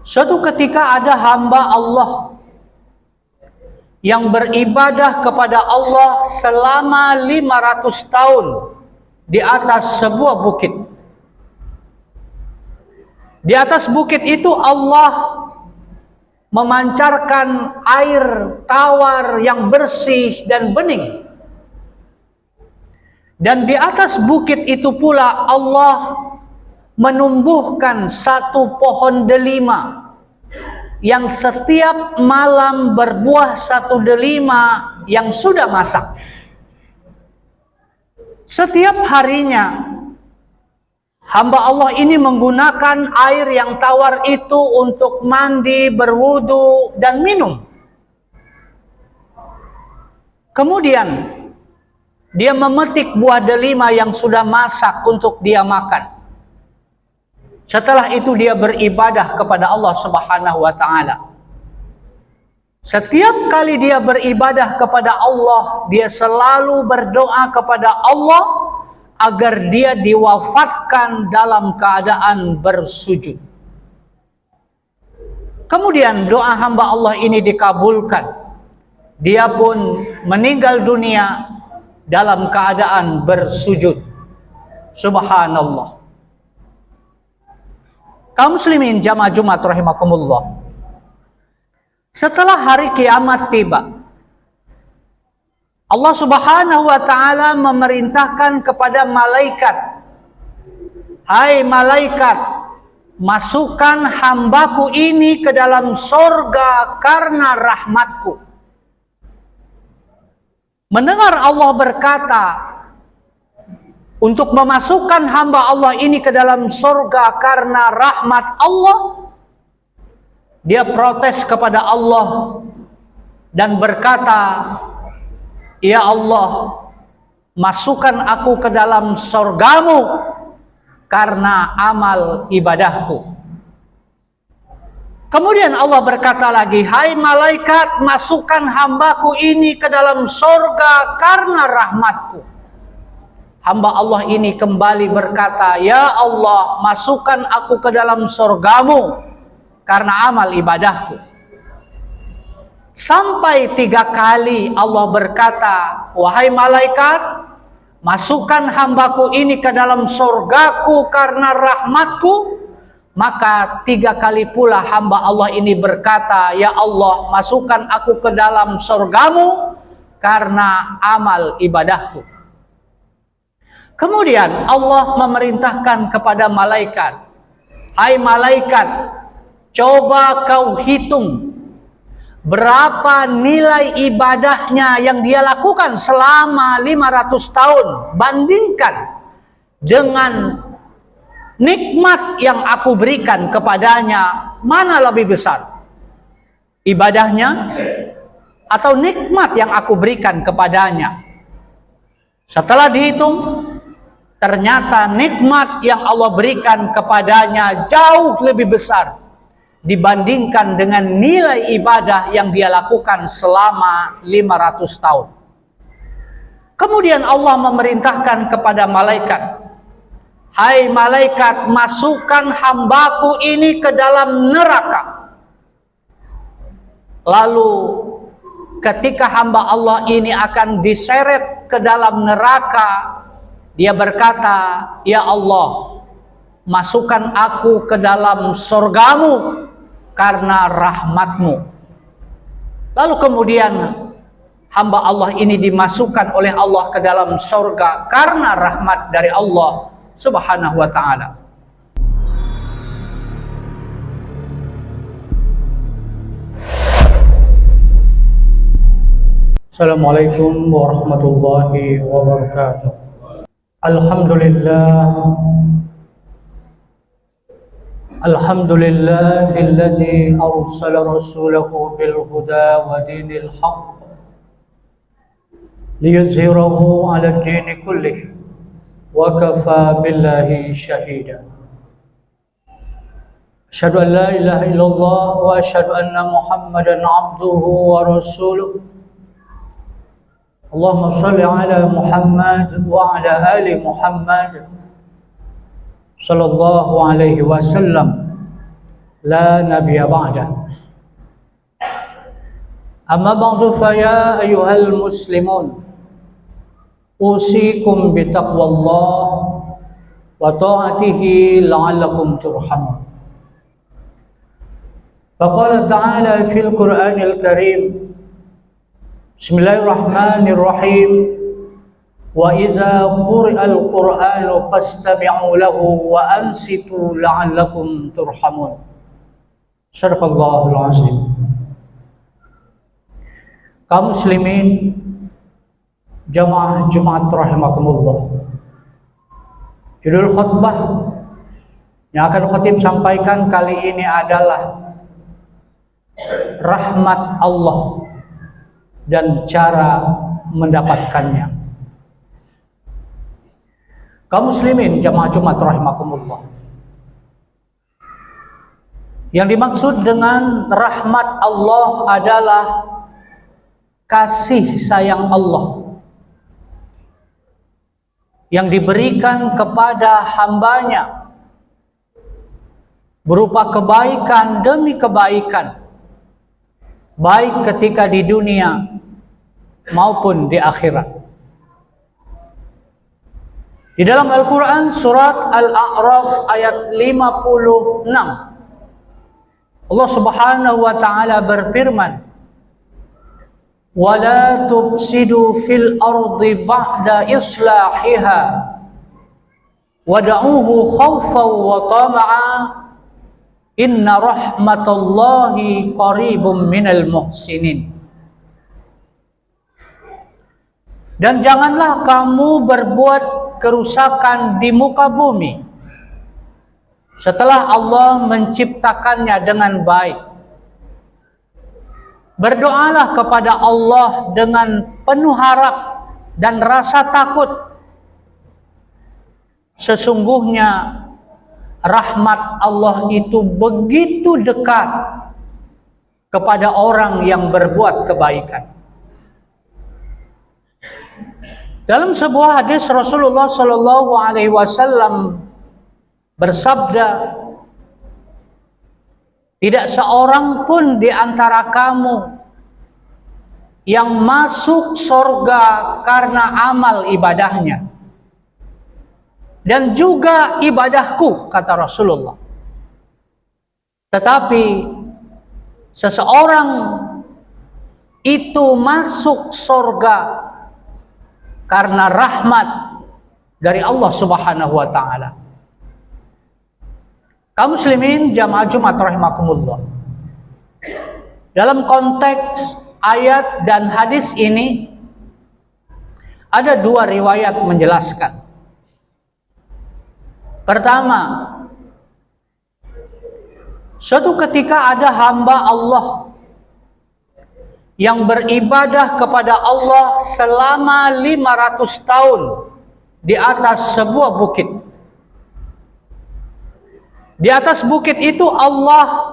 Suatu ketika ada hamba Allah yang beribadah kepada Allah selama 500 tahun di atas sebuah bukit. Di atas bukit itu Allah memancarkan air tawar yang bersih dan bening. Dan di atas bukit itu pula Allah menumbuhkan satu pohon delima yang setiap malam berbuah satu delima yang sudah masak. Setiap harinya hamba Allah ini menggunakan air yang tawar itu untuk mandi, berwudu, dan minum. Kemudian dia memetik buah delima yang sudah masak untuk dia makan. Setelah itu dia beribadah kepada Allah Subhanahu wa ta'ala. Setiap kali dia beribadah kepada Allah, dia selalu berdoa kepada Allah agar dia diwafatkan dalam keadaan bersujud. Kemudian doa hamba Allah ini dikabulkan. Dia pun meninggal dunia dalam keadaan bersujud. Subhanallah. Kaum muslimin jamaah Jumat rahimakumullah. Setelah hari kiamat tiba, Allah Subhanahu wa ta'ala memerintahkan kepada malaikat, "Hai malaikat, masukkan hambaku ini ke dalam sorga karena rahmatku." Mendengar Allah berkata untuk memasukkan hamba Allah ini ke dalam surga karena rahmat Allah, dia protes kepada Allah dan berkata, "Ya Allah, masukkan aku ke dalam surgamu karena amal ibadahku." Kemudian Allah berkata lagi, "Hai malaikat, masukkan hambaku ini ke dalam surga karena rahmatku." Hamba Allah ini kembali berkata, "Ya Allah, masukkan aku ke dalam surgamu karena amal ibadahku." Sampai 3 kali Allah berkata, "Wahai malaikat, masukkan hambaku ini ke dalam surgaku karena rahmatku." Maka 3 kali pula hamba Allah ini berkata, "Ya Allah, masukkan aku ke dalam surgamu karena amal ibadahku." Kemudian Allah memerintahkan kepada malaikat, "Hai malaikat, coba kau hitung berapa nilai ibadahnya yang dia lakukan selama 500 tahun. Bandingkan dengan nikmat yang aku berikan kepadanya, mana lebih besar? Ibadahnya atau nikmat yang aku berikan kepadanya?" Setelah dihitung, ternyata nikmat yang Allah berikan kepadanya jauh lebih besar dibandingkan dengan nilai ibadah yang dia lakukan selama 500 tahun. Kemudian Allah memerintahkan kepada malaikat, "Hai malaikat, masukkan hambaku ini ke dalam neraka." Lalu ketika hamba Allah ini akan diseret ke dalam neraka, dia berkata, "Ya Allah, masukkan aku ke dalam surgamu karena rahmatmu." Lalu kemudian hamba Allah ini dimasukkan oleh Allah ke dalam surga karena rahmat dari Allah Subhanahu wa ta'ala. Assalamualaikum warahmatullahi wabarakatuh. Alhamdulillahilladzi arsala rasulahu bil huda wa dinil haqq liyuzhirahu 'ala ad-din kullih wa kafa billahi shahida. Asyhadu an la ilaha illallah wa asyhadu anna Muhammadan 'abduhu wa rasuluh. Allahumma shalli ala Muhammad wa ala ali Muhammad sallallahu alaihi wasallam. لا نبي بعده. أما بعد فيا أيها المسلمون أوصيكم بتقوى الله وطاعته لعلكم ترحمون. فقال تعالى في القرآن الكريم بسم الله الرحمن الرحيم وإذا قرئ القرآن فاستمعوا له وأنصتوا لعلكم ترحمون. صدق الله العظيم. Kaum muslimin jamaah Jumat rahimakumullah. Judul khutbah yang akan khatib sampaikan kali ini adalah rahmat Allah dan cara mendapatkannya. Kaum muslimin jamaah Jumat rahimakumullah. Yang dimaksud dengan rahmat Allah adalah kasih sayang Allah yang diberikan kepada hambanya berupa kebaikan demi kebaikan, baik ketika di dunia maupun di akhirat. Di dalam Al-Quran surat Al-A'raf ayat 56 Allah subhanahu wa ta'ala berfirman وَلَا تُفْسِدُوا فِي الْأَرْضِ بَعْدَ إِصْلَاحِهَا وَدَعُوهُ خَوْفًا وَطَمَعًا إِنَّ رَحْمَةَ اللَّهِ قَرِيبٌ مِنَ الْمُحْسِنِينَ. Dan janganlah kamu berbuat kerusakan di muka bumi setelah Allah menciptakannya dengan baik. Berdoalah kepada Allah dengan penuh harap dan rasa takut. Sesungguhnya rahmat Allah itu begitu dekat kepada orang yang berbuat kebaikan. Dalam sebuah hadis Rasulullah Shallallahu Alaihi Wasallam bersabda, tidak seorang pun di antara kamu yang masuk surga karena amal ibadahnya dan juga ibadahku, kata Rasulullah. Tetapi seseorang itu masuk surga karena rahmat dari Allah Subhanahu wa taala. Kaum muslimin jamaah Jumat rahimakumullah. Dalam konteks ayat dan hadis ini ada dua riwayat menjelaskan. Pertama, suatu ketika ada hamba Allah yang beribadah kepada Allah selama 500 tahun di atas sebuah bukit. Di atas bukit itu Allah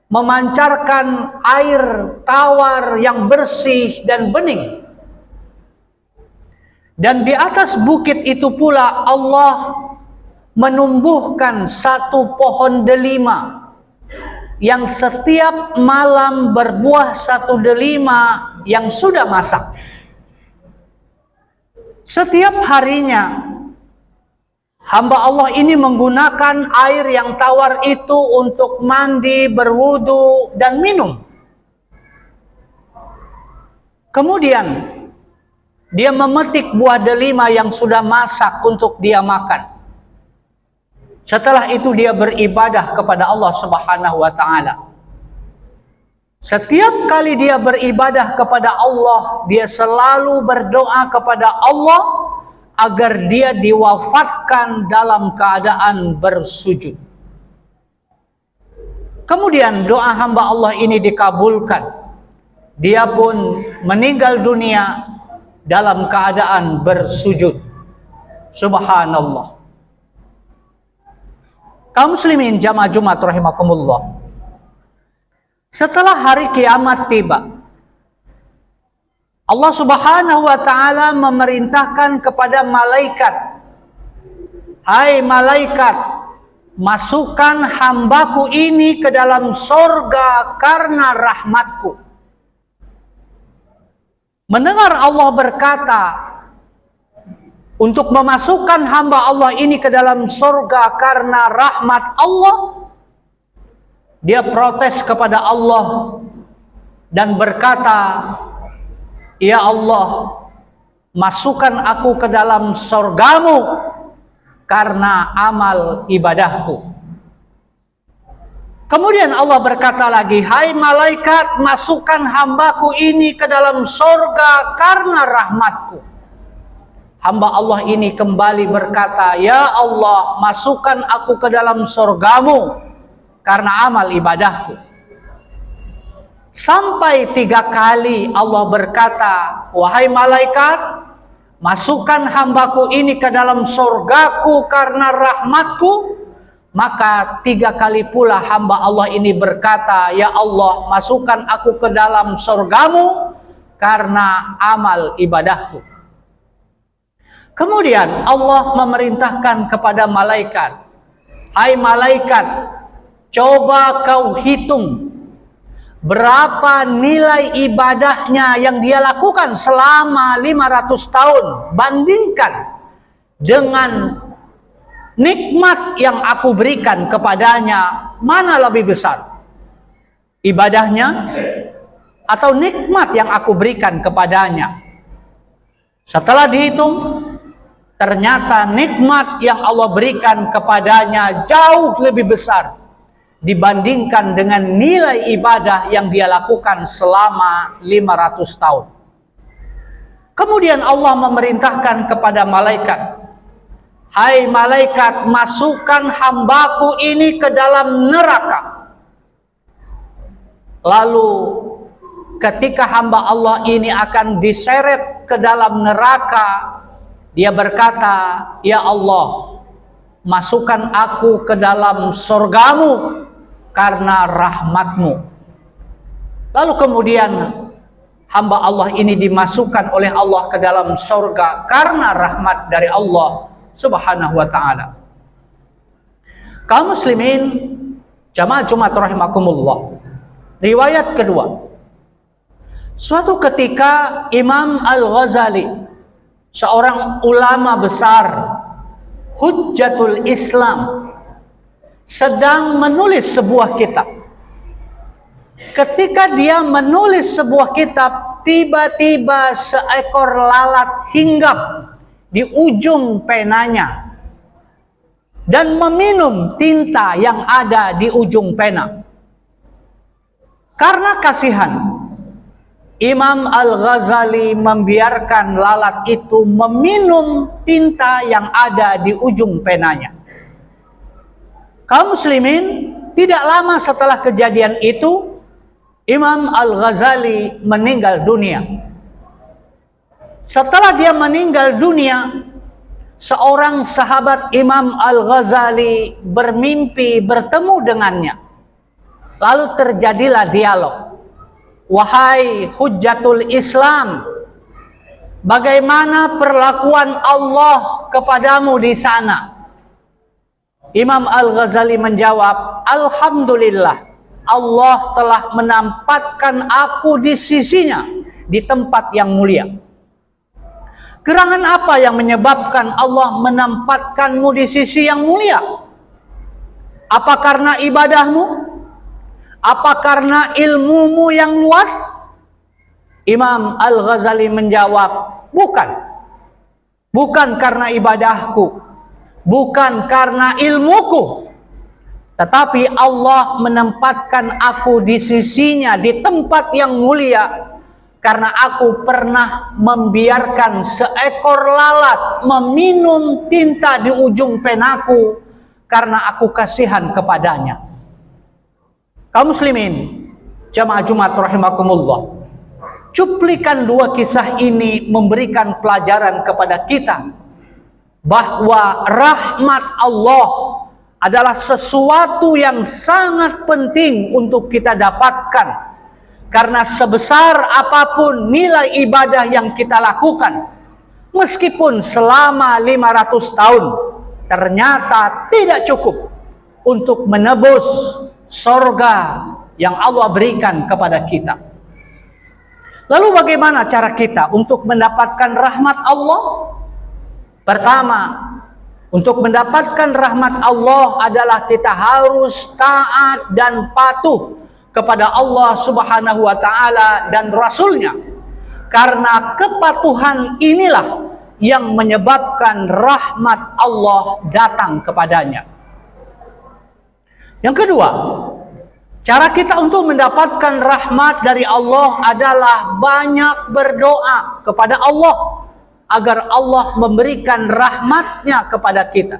memancarkan air tawar yang bersih dan bening. Dan di atas bukit itu pula Allah menumbuhkan satu pohon delima yang setiap malam berbuah satu delima yang sudah masak. Setiap harinya hamba Allah ini menggunakan air yang tawar itu untuk mandi, berwudu, dan minum. Kemudian dia memetik buah delima yang sudah masak untuk dia makan. Setelah itu dia beribadah kepada Allah Subhanahu wa taala. Setiap kali dia beribadah kepada Allah, dia selalu berdoa kepada Allah agar dia diwafatkan dalam keadaan bersujud. Kemudian doa hamba Allah ini dikabulkan. Dia pun meninggal dunia dalam keadaan bersujud. Subhanallah. Kaum muslimin jamaah Jumat rahimakumullah. Setelah hari kiamat tiba, Allah Subhanahu wa taala memerintahkan kepada malaikat, "Hai malaikat, masukkan hambaku ini ke dalam sorga karena rahmatku. Mendengar Allah berkata untuk memasukkan hamba Allah ini ke dalam sorga karena rahmat Allah, dia protes kepada Allah dan berkata, "Ya Allah, masukkan aku ke dalam sorgamu karena amal ibadahku." Kemudian Allah berkata lagi, "Hai malaikat, masukkan hambaku ini ke dalam sorga karena rahmatku." Hamba Allah ini kembali berkata, "Ya Allah, masukkan aku ke dalam sorgamu karena amal ibadahku." Sampai 3 kali Allah berkata, "Wahai malaikat, masukkan hambaku ini ke dalam sorgaku karena rahmatku." Maka 3 kali pula hamba Allah ini berkata, "Ya Allah, masukkan aku ke dalam sorgamu karena amal ibadahku." Kemudian Allah memerintahkan kepada malaikat, "Hai malaikat, coba kau hitung berapa nilai ibadahnya yang dia lakukan selama 500 tahun. Bandingkan dengan nikmat yang aku berikan kepadanya, mana lebih besar? Ibadahnya atau nikmat yang aku berikan kepadanya?" Setelah dihitung, ternyata nikmat yang Allah berikan kepadanya jauh lebih besar dibandingkan dengan nilai ibadah yang dia lakukan selama 500 tahun. Kemudian Allah memerintahkan kepada malaikat, "Hai malaikat, masukkan hambaku ini ke dalam neraka." Lalu ketika hamba Allah ini akan diseret ke dalam neraka, dia berkata, "Ya Allah, masukkan aku ke dalam surgamu karena rahmatmu." Lalu kemudian hamba Allah ini dimasukkan oleh Allah ke dalam surga karena rahmat dari Allah Subhanahu wa ta'ala. Kaum muslimin, jamaah Jumat rahimakumullah. Riwayat kedua. Suatu ketika Imam Al-Ghazali, seorang ulama besar, Hujjatul Islam, sedang menulis sebuah kitab. Ketika dia menulis sebuah kitab, tiba-tiba seekor lalat hinggap di ujung penanya dan meminum tinta yang ada di ujung pena. Karena kasihan, Imam Al-Ghazali membiarkan lalat itu meminum tinta yang ada di ujung penanya. Kaum muslimin, tidak lama setelah kejadian itu, Imam Al-Ghazali meninggal dunia. Setelah dia meninggal dunia, seorang sahabat Imam Al-Ghazali bermimpi bertemu dengannya. Lalu terjadilah dialog. "Wahai Hujjatul Islam, bagaimana perlakuan Allah kepadamu di sana?" Imam Al-Ghazali menjawab, "Alhamdulillah, Allah telah menempatkan aku di sisinya, di tempat yang mulia." Gerangan apa yang menyebabkan Allah menempatkanmu di sisi yang mulia? Apa karena ibadahmu? Apa karena ilmumu yang luas? Imam Al-Ghazali menjawab, "Bukan. Bukan karena ibadahku, bukan karena ilmuku, tetapi Allah menempatkan aku di sisinya, di tempat yang mulia, karena aku pernah membiarkan seekor lalat meminum tinta di ujung penaku karena aku kasihan kepadanya." Kaum muslimin, jamaah Jumat rahimakumullah, cuplikan 2 kisah ini memberikan pelajaran kepada kita bahwa rahmat Allah adalah sesuatu yang sangat penting untuk kita dapatkan. Karena sebesar apapun nilai ibadah yang kita lakukan, meskipun selama 500 tahun, ternyata tidak cukup untuk menebus sorga yang Allah berikan kepada kita. Lalu bagaimana cara kita untuk mendapatkan rahmat Allah? Pertama, untuk mendapatkan rahmat Allah adalah kita harus taat dan patuh kepada Allah Subhanahu wa Ta'ala dan Rasul-Nya. Karena kepatuhan inilah yang menyebabkan rahmat Allah datang kepadanya. Yang kedua, cara kita untuk mendapatkan rahmat dari Allah adalah banyak berdoa kepada Allah agar Allah memberikan rahmatnya kepada kita.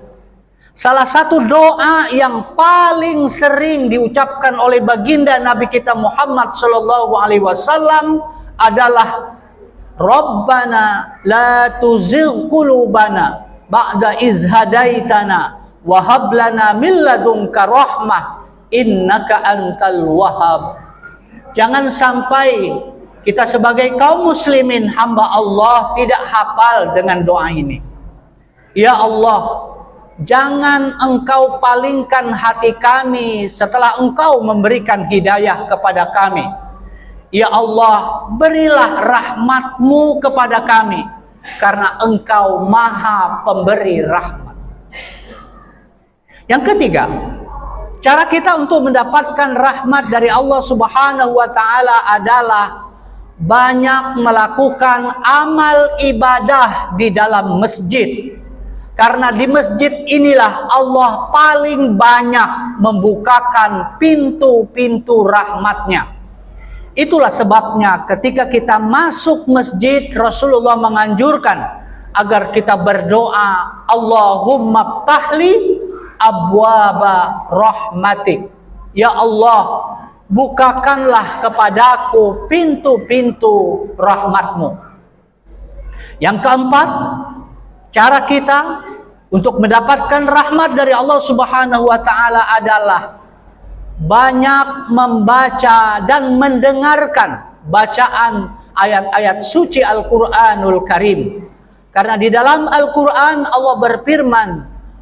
Salah satu doa yang paling sering diucapkan oleh baginda Nabi kita Muhammad sallallahu alaihi wasallam adalah Rabbana la tuzigh qulubana ba'da iz hadaitana wa hab lana min ladunka rahmah innaka antal wahhab. Jangan sampai kita sebagai kaum muslimin hamba Allah tidak hafal dengan doa ini. Ya Allah, jangan Engkau palingkan hati kami setelah Engkau memberikan hidayah kepada kami. Ya Allah, berilah rahmat-Mu kepada kami, karena Engkau Maha Pemberi rahmat. Yang ketiga, cara kita untuk mendapatkan rahmat dari Allah Subhanahu wa Ta'ala adalah banyak melakukan amal ibadah di dalam masjid. Karena di masjid inilah Allah paling banyak membukakan pintu-pintu rahmatnya. Itulah sebabnya ketika kita masuk masjid, Rasulullah menganjurkan agar kita berdoa, Allahumma ftahli abwaba rahmatik. Ya Allah, bukakanlah kepadaku pintu-pintu rahmat-Mu. Yang keempat, cara kita untuk mendapatkan rahmat dari Allah Subhanahu wa Ta'ala adalah banyak membaca dan mendengarkan bacaan ayat-ayat suci Al-Quranul Karim. Karena di dalam Al-Quran Allah berfirman,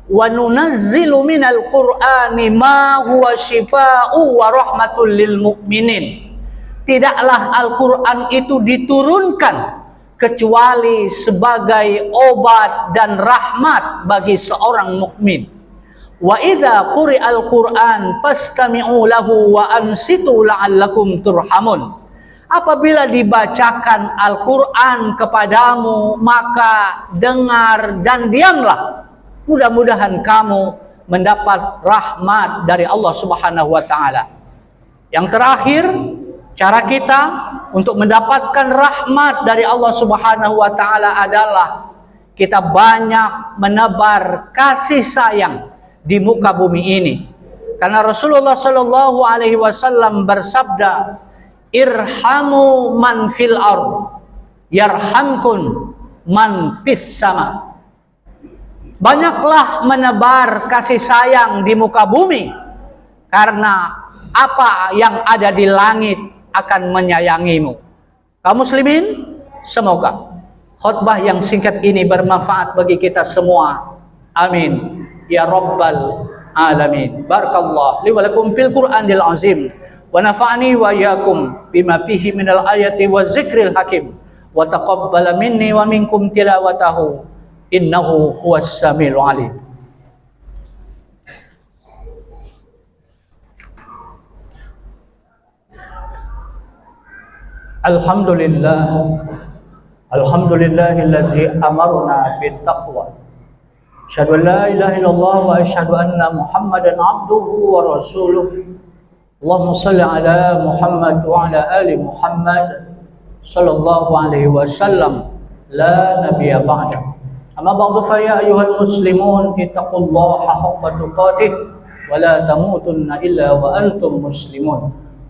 wa nunazzilu minal qur'ani ma huwa shifaa'u wa rahmatul lil mu'minin. Tidaklah Al-Qur'an itu diturunkan kecuali sebagai obat dan rahmat bagi seorang mukmin. Wa idza quri'al Qur'an fastami'u lahu wa ansitu la'allakum turhamun. Apabila dibacakan Al-Qur'an kepadamu, maka dengar dan diamlah. Mudah-mudahan kamu mendapat rahmat dari Allah Subhanahu wa Ta'ala. Yang terakhir, cara kita untuk mendapatkan rahmat dari Allah Subhanahu wa Ta'ala adalah kita banyak menebar kasih sayang di muka bumi ini. Karena Rasulullah Shallallahu alaihi wasallam bersabda, irhamu man fil ard yarhamkun man fis sama. Banyaklah menebar kasih sayang di muka bumi, karena apa yang ada di langit akan menyayangimu. Kaum muslimin, semoga khutbah yang singkat ini bermanfaat bagi kita semua. Amin ya rabbal alamin. Barakallahu li wa lakum fil Qur'anil azim wa nafa'ani wa iyyakum bima fihi minal ayati wa zikril hakim wa taqabbala minni wa minkum tilawatahu innahu huwas samiul alim. Alhamdulillahillazi amarna bittaqwa. Asyhadu an la ilaha illallah wa asyhadu anna Muhammadan abduhu wa rasuluh. Allahumma shalli ala Muhammad wa ala ali Muhammad sallallahu alaihi wasallam la nabiyya ba'da. Amma ba'du fa ya ayyuhal muslimun ittaqullaha haqqa tuqatih wa la tamutunna illa wa antum muslimun.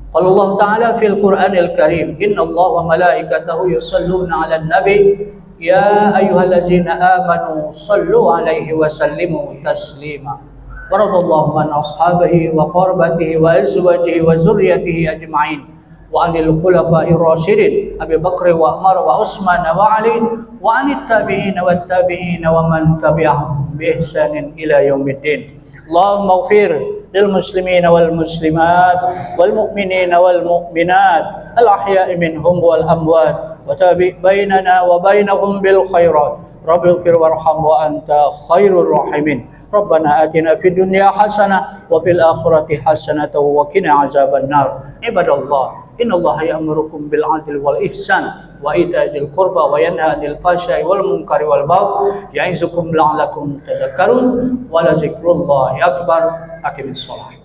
Qala Allah Ta'ala fil Qur'anil Karim, innallaha wa malaikatahu yusalluna 'alan nabi ya ayyuhallazina amanu sallu 'alaihi wa sallimu taslima. Waradallahu an ashabihi wa qarbatihi wa azwajihi wa zurriyyatihi ajma'in. Wa anil khulafa'ir rasyidin Abi Bakr wa Umar wa Utsman wa Ali wa anit tabi'in wa tabi'in wa man tabi'ahum bi ihsanin ila yaumiddin. اللهم اغفر للمسلمين والمسلمات والمؤمنين والمؤمنات الأحياء منهم والأموات وتابع بيننا وبينهم بالخيرات رب اغفر وارحم وأنت خير الراحمين ربنا آتنا في الدنيا حسنة وفي الآخرة حسنة وقنا عذاب النار عباد الله إن الله يأمركم بالعدل والإحسان وإيتاء ذي القربى وينهى عن الفحشاء والمنكر والبغي يعظكم لعلكم تذكرون ولذكر الله أكبر أقم الصلاة